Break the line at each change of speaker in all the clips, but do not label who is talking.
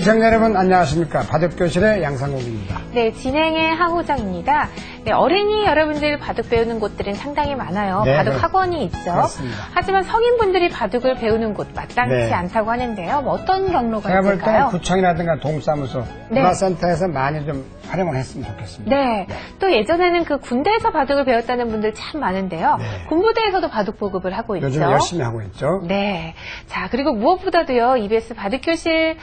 시청자 여러분 안녕하십니까. 바둑교실의 양상국입니다.
네, 진행의 하호정입니다. 네, 어린이 여러분들 바둑 배우는 곳들은 상당히 많아요.
네,
바둑 학원이 있죠.
그렇습니다.
하지만 성인분들이 바둑을 배우는 곳 마땅치
네.
않다고 하는데요. 뭐 어떤 경로가
제가 볼 때는
있을까요?
구청이라든가 동사무소,
네.
문화센터에서 많이 좀 활용을 했으면 좋겠습니다.
네, 또 예전에는 그 군대에서 바둑을 배웠다는 분들 참 많은데요.
네.
군부대에서도 바둑 보급을 하고 있죠.
요즘 열심히 하고 있죠.
네. 자, 그리고 무엇보다도요, EBS 바둑교실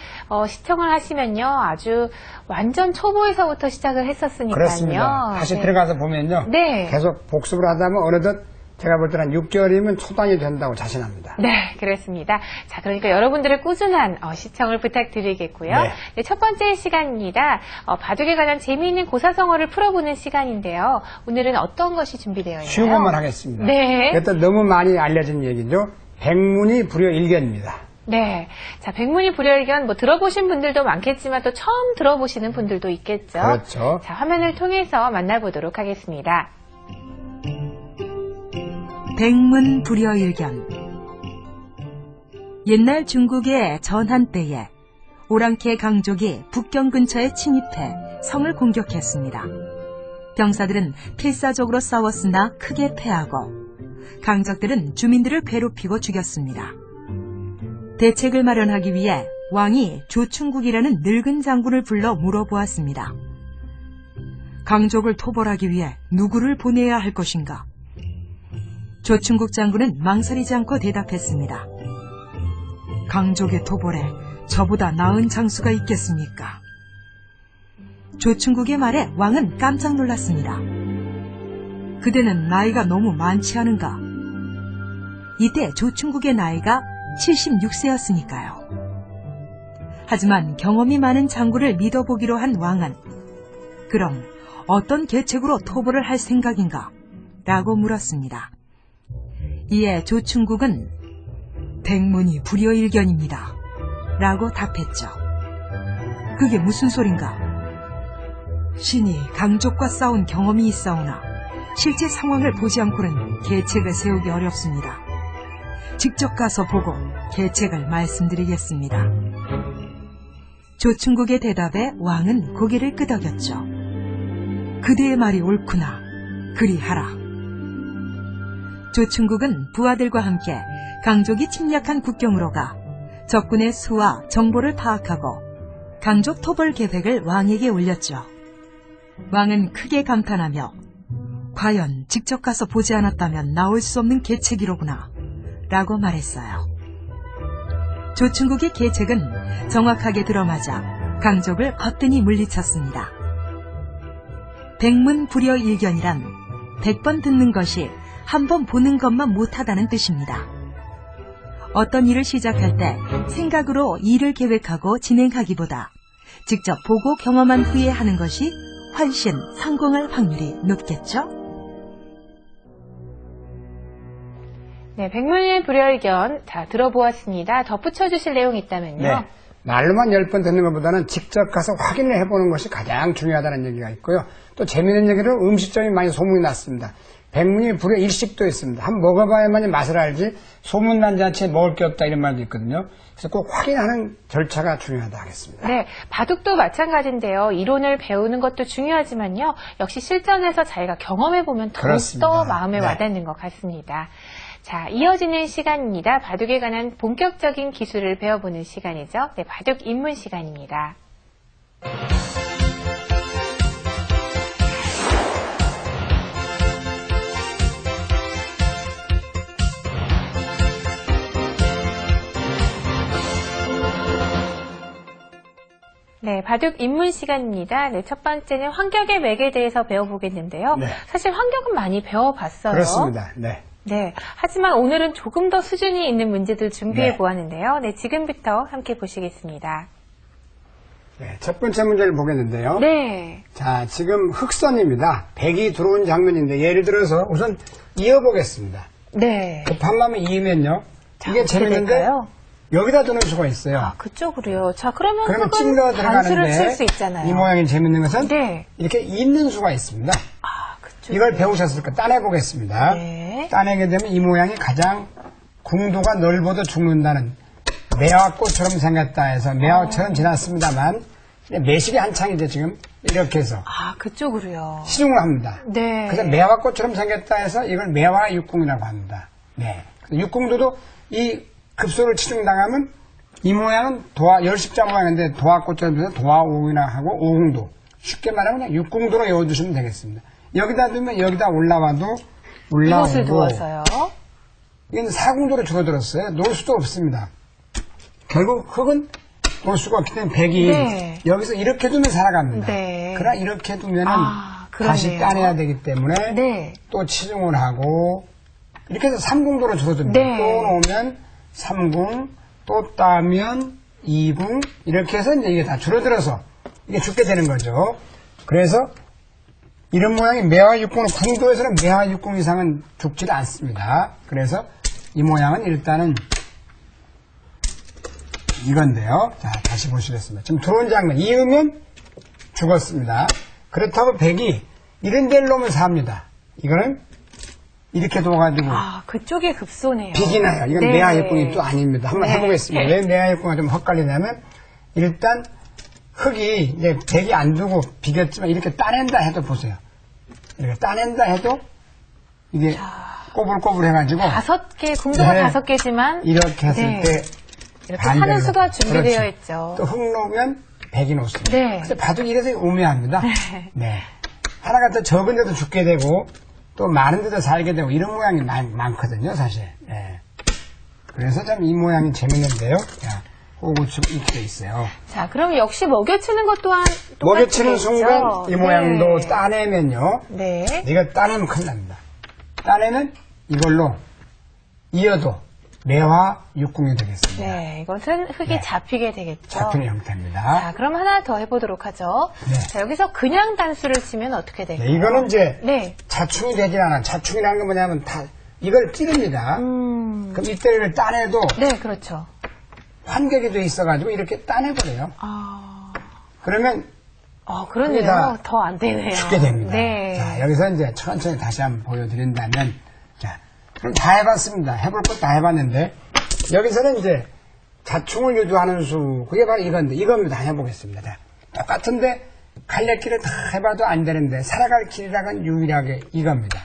시청을 하시면요, 아주 완전 초보에서부터 시작을 했었으니까요.
그렇습니다. 다시
네.
들어가서 보면요.
네.
계속 복습을 하다 보면 어느덧 제가 볼 때는 한 6개월이면 초단이 된다고 자신합니다.
네, 그렇습니다. 자, 그러니까 여러분들의 꾸준한 시청을 부탁드리겠고요.
네.
네, 첫 번째 시간입니다. 바둑에 관한 재미있는 고사성어를 풀어보는 시간인데요. 오늘은 어떤 것이 준비되어 있나요?
쉬운 것만 하겠습니다.
네.
일단 너무 많이 알려진 얘기죠. 백문이 불여일견입니다.
네. 자, 백문이 불여일견 뭐 들어보신 분들도 많겠지만 또 처음 들어보시는 분들도 있겠죠.
그렇죠.
자, 화면을 통해서 만나보도록 하겠습니다.
백문불여일견. 옛날 중국의 전한 때에 오랑캐 강족이 북경 근처에 침입해 성을 공격했습니다. 병사들은 필사적으로 싸웠으나 크게 패하고 강적들은 주민들을 괴롭히고 죽였습니다. 대책을 마련하기 위해 왕이 조충국이라는 늙은 장군을 불러 물어보았습니다. 강족을 토벌하기 위해 누구를 보내야 할 것인가? 조충국 장군은 망설이지 않고 대답했습니다. 강족의 토벌에 저보다 나은 장수가 있겠습니까? 조충국의 말에 왕은 깜짝 놀랐습니다. 그대는 나이가 너무 많지 않은가? 이때 조충국의 나이가 76세였으니까요. 하지만 경험이 많은 장군을 믿어보기로 한 왕은 그럼 어떤 계책으로 토벌을 할 생각인가? 라고 물었습니다. 이에 조충국은 백문이 불여일견입니다. 라고 답했죠. 그게 무슨 소린가? 신이 강족과 싸운 경험이 있사오나 실제 상황을 보지 않고는 계책을 세우기 어렵습니다. 직접 가서 보고 계책을 말씀드리겠습니다. 조충국의 대답에 왕은 고개를 끄덕였죠. 그대의 말이 옳구나. 그리하라. 조충국은 부하들과 함께 강족이 침략한 국경으로 가 적군의 수와 정보를 파악하고 강족 토벌 계획을 왕에게 올렸죠. 왕은 크게 감탄하며 과연 직접 가서 보지 않았다면 나올 수 없는 계책이로구나 라고 말했어요. 조충국의 계책은 정확하게 들어맞아 강족을 거뜬히 물리쳤습니다. 백문불여일견이란 100번 듣는 것이 한 번 보는 것만 못하다는 뜻입니다. 어떤 일을 시작할 때 생각으로 일을 계획하고 진행하기보다 직접 보고 경험한 후에 하는 것이 훨씬 성공할 확률이 높겠죠?
네, 백문의 불여일견 다 들어보았습니다. 덧붙여 주실 내용이 있다면요.
네. 말로만 10번 듣는 것보다는 직접 가서 확인을 해보는 것이 가장 중요하다는 얘기가 있고요. 또 재미있는 얘기로 음식점이 많이 소문이 났습니다. 백문이 불여일식도 있습니다. 한번 먹어봐야만이 맛을 알지 소문난 잔치에 먹을 게 없다 이런 말도 있거든요. 그래서 꼭 확인하는 절차가 중요하다 하겠습니다.
네, 바둑도 마찬가지인데요. 이론을 배우는 것도 중요하지만요. 역시 실전에서 자기가 경험해보면 더욱더 마음에 와닿는 것 같습니다. 자, 이어지는 시간입니다. 바둑에 관한 본격적인 기술을 배워보는 시간이죠. 네, 바둑 입문 시간입니다. 네, 바둑 입문 시간입니다. 네, 첫 번째는 환격의 맥에 대해서 배워보겠는데요.
네.
사실 환격은 많이 배워봤어요.
그렇습니다. 네.
네, 하지만 오늘은 조금 더 수준이 있는 문제들 준비해
네.
보았는데요. 네, 지금부터 함께 보시겠습니다.
네, 첫 번째 문제를 보겠는데요.
네.
자, 지금 흑선입니다. 백이 들어온 장면인데 예를 들어서 우선 이어보겠습니다.
네.
급한 마음에 이으면요. 이게 재밌는데
될까요?
여기다 두는 수가 있어요.
아, 그쪽으로요. 자, 그러면
찔러
단수를 칠
들어가는데
수 있잖아요.
이 모양이 재밌는 것은
네.
이렇게 있는 수가 있습니다.
아, 그쪽.
이걸 배우셨을까? 따내보겠습니다.
네.
따내게 되면 이 모양이 가장 궁도가 넓어도 죽는다는 매화꽃처럼 생겼다 해서 매화처럼 지났습니다만 매실이 한창이죠 지금 이렇게 해서
아, 그쪽으로요.
시중을 합니다.
네.
그래서 매화꽃처럼 생겼다 해서 이걸 매화육궁이라고 합니다. 네. 육궁도도 이 급소를 치중당하면 이 모양은 열십자 모양인데 도화꽃처럼 해서 도화오궁이라고 하고 오궁도 쉽게 말하면 그냥 육궁도로 외워두시면 되겠습니다. 여기다 두면 여기다 올라와도
이것을
올라오고
두어서요.
이건 사궁도로 줄어들었어요. 놓을 수도 없습니다. 결국 흙은 놓을 수가 없기 때문에 백이
네.
여기서 이렇게 두면 살아갑니다.
네.
그러나 이렇게 두면은
그러네요.
다시 따내야 되기 때문에
네.
또 치중을 하고 이렇게 해서 3궁도로 줄어듭니다.
네.
또 놓으면 3궁, 또 따면 2궁 이렇게 해서 이제 이게 다 줄어들어서 이게 죽게 되는 거죠. 그래서 이런 모양이 매화육궁은 궁도에서는 매화육궁 이상은 죽지를 않습니다. 그래서 이 모양은 일단은 이건데요. 자, 다시 보시겠습니다. 지금 들어온 장면, 이으면 죽었습니다. 그렇다고 백이 이런 데를 놓으면 삽니다. 이거는 이렇게 둬가지고
아, 그쪽에 급소네요.
빅이 나요. 이건
네.
매화육궁이 또 아닙니다. 한번
네.
해보겠습니다. 왜 매화육궁이 좀 헛갈리냐면 일단 흙이 이제 백이 안 두고 비겼지만 이렇게 따낸다 해도 보세요. 이렇게 따낸다 해도 이게 꼬불꼬불 해가지고
5개, 궁도가
네.
5개지만
이렇게 했을
네.
때
이렇게
반대로.
하는 수가 준비되어
그렇죠.
있죠.
또 흙 놓으면 백이 놓습니다.
네.
근데 바둑이 이래서 오묘합니다. 네. 하나가 더 적은데도 죽게 되고 또 많은데도 살게 되고 이런 모양이 많거든요, 사실. 네. 그래서 참 이 모양이 재밌는데요. 자, 호구축 이렇게 있어요.
자, 그럼 역시 먹여치는 것 또한
먹여치는
똑같겠죠?
순간 이 모양도
네.
따내면요.
네.
이거 따내면 큰일 납니다. 따내면 이걸로 이어도 매화 육궁이 되겠습니다.
네, 이것은 흙이
네.
잡히게 되겠죠.
잡히는 형태입니다.
자, 그럼 하나 더 해보도록 하죠.
네.
자, 여기서 그냥 단수를 치면 어떻게 될까요?
네, 이거는 이제
네.
자충이 되질 않아. 자충이라는 건 뭐냐면 다 이걸 찌릅니다. 그럼 이때를 따내도
네, 그렇죠.
환격이 돼 있어가지고 이렇게 따내버려요.
아,
그러면
그러네요.
다
더 안 되네요.
죽게 됩니다.
네.
자, 여기서 이제 천천히 다시 한번 보여드린다면, 자, 그럼 다 해봤습니다. 해볼 것 다 해봤는데, 여기서는 이제 자충을 유도하는 수, 그게 바로 이건데, 이겁니다. 해보겠습니다. 자, 똑같은데, 갈래길을 다 해봐도 안 되는데, 살아갈 길이라는 유일하게 이겁니다.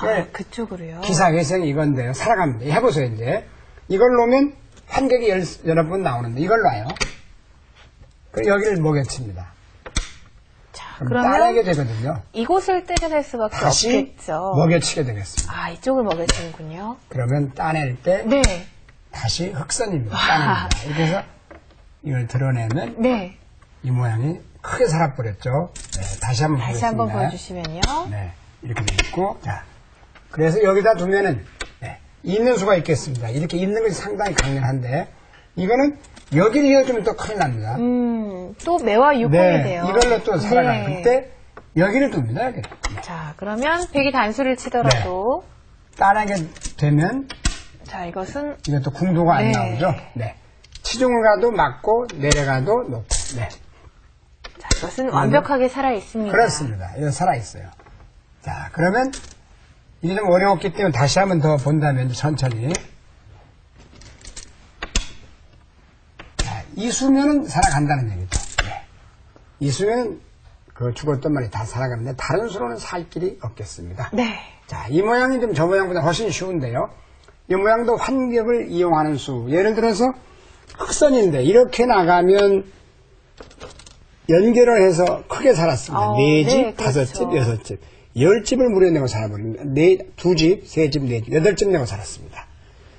네,
그쪽으로요.
기사회생이 이건데요. 살아갑니다. 해보세요, 이제. 이걸 놓으면 환경이 여러 번 나오는데, 이걸 놔요. 그럼 여기를 먹여칩니다.
자,
그럼 따내게
그러면
되거든요.
이곳을 때려낼 수밖에
다시
없겠죠.
먹여치게 되겠습니다.
아, 이쪽을 먹여치는군요.
그러면 따낼 때
네.
다시 흑선입니다. 따냅니다. 이렇게 해서 이걸 드러내면
네.
이 모양이 크게 살아버렸죠. 네, 다시 한번
다시
보겠습니다.
한번 보여주시면요.
네, 이렇게 돼 있고, 자, 그래서 여기다 두면은 네, 있는 수가 있겠습니다. 이렇게 있는 것이 상당히 강렬한데 이거는 여기를 이어주면 또 큰일 납니다.
또 매화 육공이
네,
돼요.
이걸로 또 살아가요.
네.
그때 여기를 둡니다. 여기.
자, 그러면 백이 단수를 치더라도
따라게 되면
자, 이것은
이것도 궁도가 안
네.
나오죠. 네. 치중을 가도 맞고 내려가도 놓고. 네.
자, 이것은 완벽하게 살아 있습니다.
그렇습니다. 이거 살아있어요. 자, 그러면 이게 좀 어려웠기 때문에 다시 한번 더 본다면 천천히. 자, 이 수면은 살아간다는 얘기죠. 네. 이 수면은 그 죽었던 말이 다 살아가는데 다른 수로는 살 길이 없겠습니다.
네.
자, 이 모양이 좀 저 모양보다 훨씬 쉬운데요. 이 모양도 환격을 이용하는 수. 예를 들어서 흑선인데 이렇게 나가면 연결을 해서 크게 살았습니다. 네 집,
네,
다섯
그렇죠.
집, 여섯 집. 10집을 무려 내고 살아버립니다. 두 집, 세 집, 네 집, 8집 내고 살았습니다.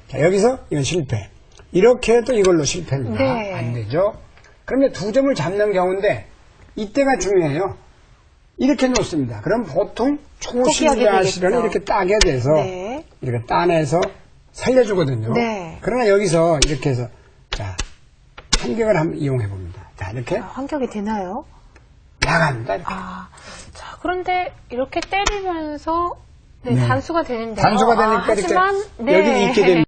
자, 여기서 이건 실패. 이렇게 해도 이걸로 실패입니다.
네.
안 되죠. 그러면 2점을 잡는 경우인데 이때가 중요해요. 이렇게 놓습니다. 그럼 보통 초신자실은 이렇게 따게 돼서
네.
이렇게 따내서 살려주거든요.
네.
그러나 여기서 이렇게 해서 자 환경을 한번 이용해 봅니다. 자 이렇게
환격이 되나요?
나갑니다. 이렇게.
자, 그런데 이렇게 때리면서 네,
네.
단수가 되는데요.
단수가 되니까 이렇게
하지만
여기 있게 됩니다.